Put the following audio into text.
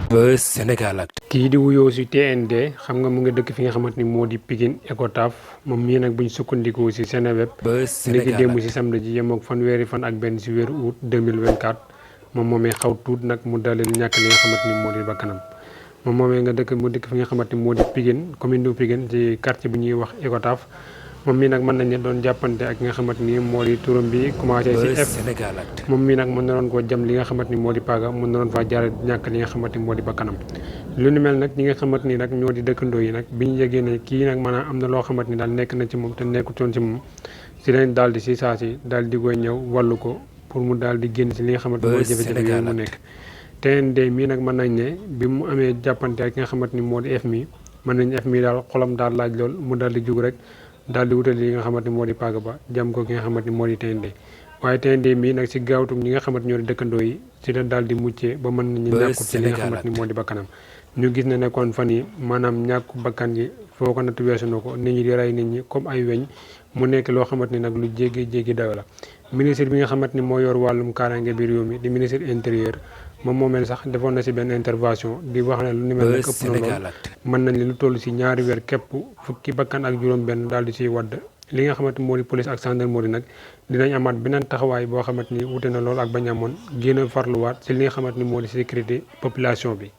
Buzz Sénégal Actu. kii di wuyoo si TND xam nga mu ngi dëkk fi nga xamante ni moo di Pikine Icotaf moom mii nag buñ sukkandikoo si Seneweb léegi démb si samedi ji yemook fanweeri fan ak benn si weeru août 2024 moom moomee xaw tuut nag mu daldi ñàkk li nga xamante ni moo di bakkanam moom moomee nga dëkk mu dëkk fi nga xamante ni moo di Pikine commune du Pikine ci quartier bu ñuy wax Icotaf moom mii nag mën nañ ne doon jàppante ak nga xamante ni moo di turam bi commencé si F moom mii nag mën na doon koo jam li nga xamante ni moo di paaga mën na doon faa jaare ñàkk li nga xamante ni moo di bakkanam lu ni mel nag ñi nga xamante ni nag ñoo di dëkkandoo yi nag bi ñu yëgee ne kii nag maanaam am na loo xamante ni daal nekk na ci moom te nekkutoon ci moom si lañ daal di si saa si daal di koy ñëw wàllu ko pour mu daal di génn si li nga xamante ni moo di jafe-jafe yooyu mu nekk TND mii nag mën nañ ne bi mu amee jàppante ak ki nga xamante ni moo di F mi mën nañ F mi daal xolam daal laaj lool mu daal di jug rek daal di wutali li nga xamante ni moo di paaga ba jam ko ki nga xamante ni moo di TND waaye TND mii nag si gaawtum ñi nga xamante ñoo di dëkkandoo yi si la daal di muccee ba mën nañu ñàkkut ci li nga xamante ni moo di bakkanam ñu gis ne nekkoon fan yi maanaam ñàkku bakkan gi foo ko natt weesu na ko nit ñi di rey nit ñi comme ay weñ mu nekk loo xamante ni nag lu jéggi dayo la ministre bi nga xamante ni moo yor wàllum kaaraange bi réew mi di ministre intérieur moom moomeel sax defoon na si benn intervention di wax ne lu ni mel nag ëpp na lool mën nañ li lu toll si ñaari weer képp fukki bakkan ak juróom benn daal di siy wadd li nga xamante moo di police ak gendarmerie nag dinañ amaat beneen taxawaay boo xamante ni wute na lool ak bañ amoon gën a farluwaat si li nga xamante ni moo di sécurité population bi